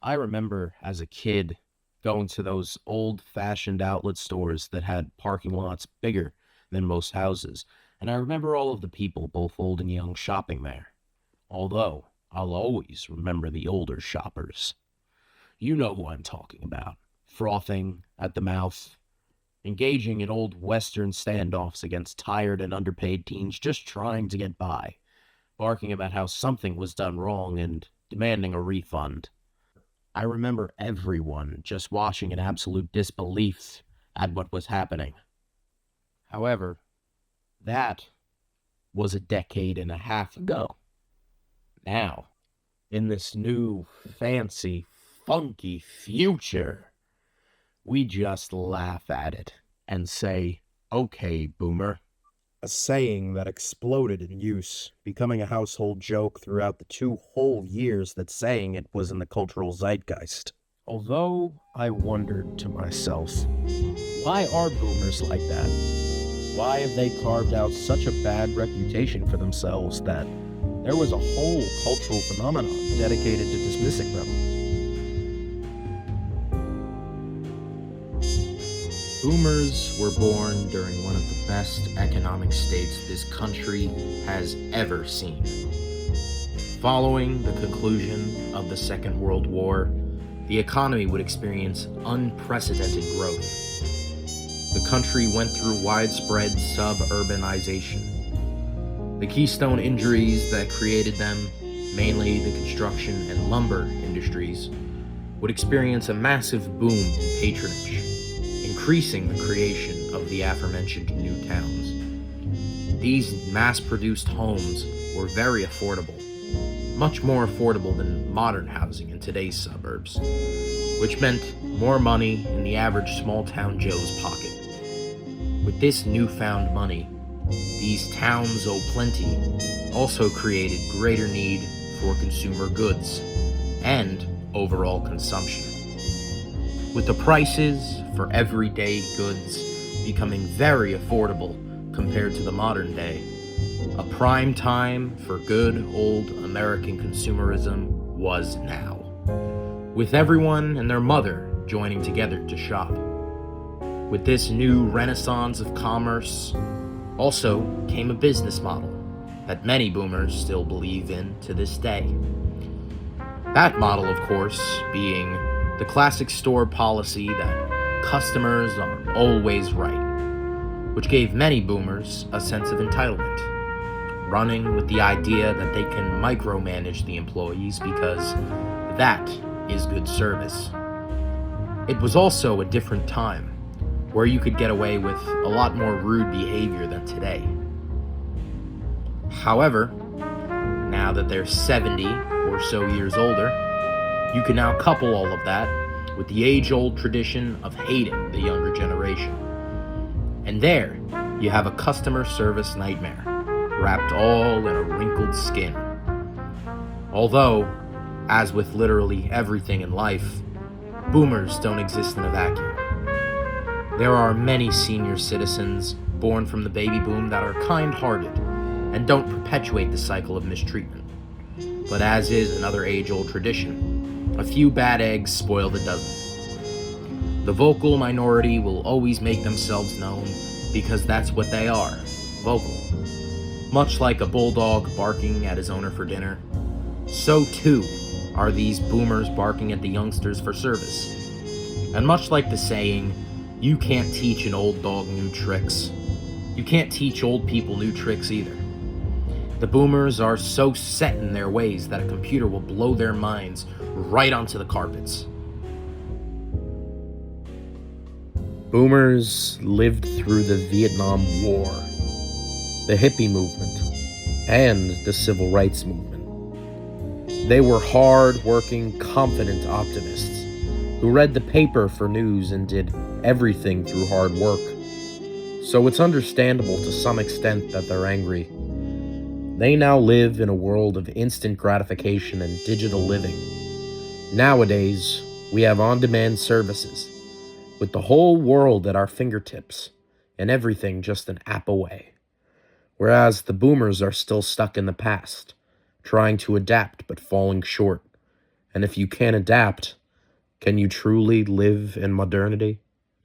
I remember as a kid going to those old-fashioned outlet stores that had parking lots bigger than most houses, and I remember all of the people, both old and young, shopping there. Although, I'll always remember the older shoppers. You know who I'm talking about. Frothing at the mouth, engaging in old Western standoffs against tired and underpaid teens just trying to get by, barking about how something was done wrong and demanding a refund. I remember everyone just watching in absolute disbelief at what was happening. However, that was a decade and a half ago. Now, in this new, fancy, funky future, we just laugh at it and say, okay, boomer. A saying that exploded in use, becoming a household joke throughout the 2 whole years that saying it was in the cultural zeitgeist. Although I wondered to myself, why are boomers like that? Why have they carved out such a bad reputation for themselves that there was a whole cultural phenomenon dedicated to dismissing them? Boomers were born during one of the best economic states this country has ever seen. Following the conclusion of the Second World War, the economy would experience unprecedented growth. The country went through widespread suburbanization. The keystone injuries that created them, mainly the construction and lumber industries, would experience a massive boom in patronage, increasing the creation of the aforementioned new towns. These mass-produced homes were very affordable, much more affordable than modern housing in today's suburbs, which meant more money in the average small-town Joe's pocket. With this newfound money, these towns o' plenty also created greater need for consumer goods and overall consumption. With the prices for everyday goods becoming very affordable compared to the modern day, a prime time for good old American consumerism was now, with everyone and their mother joining together to shop. With this new renaissance of commerce also came a business model that many boomers still believe in to this day. That model, of course, being the classic store policy that customers are always right, which gave many boomers a sense of entitlement, running with the idea that they can micromanage the employees because that is good service. It was also a different time, where you could get away with a lot more rude behavior than today. However, now that they're 70 or so years older, you can now couple all of that with the age-old tradition of hating the younger generation. And there, you have a customer service nightmare, wrapped all in a wrinkled skin. Although, as with literally everything in life, boomers don't exist in a vacuum. There are many senior citizens born from the baby boom that are kind-hearted and don't perpetuate the cycle of mistreatment. But as is another age-old tradition, a few bad eggs spoil the dozen. The vocal minority will always make themselves known because that's what they are, vocal. Much like a bulldog barking at his owner for dinner, so too are these boomers barking at the youngsters for service. And much like the saying, you can't teach an old dog new tricks, you can't teach old people new tricks either. The boomers are so set in their ways that a computer will blow their minds right onto the carpets. Boomers lived through the Vietnam War, the hippie movement, and the civil rights movement. They were hard-working, confident optimists who read the paper for news and did everything through hard work. So it's understandable to some extent that they're angry. They now live in a world of instant gratification and digital living. Nowadays, we have on-demand services, with the whole world at our fingertips, and everything just an app away. Whereas the boomers are still stuck in the past, trying to adapt but falling short. And if you can't adapt, Can you truly live in modernity?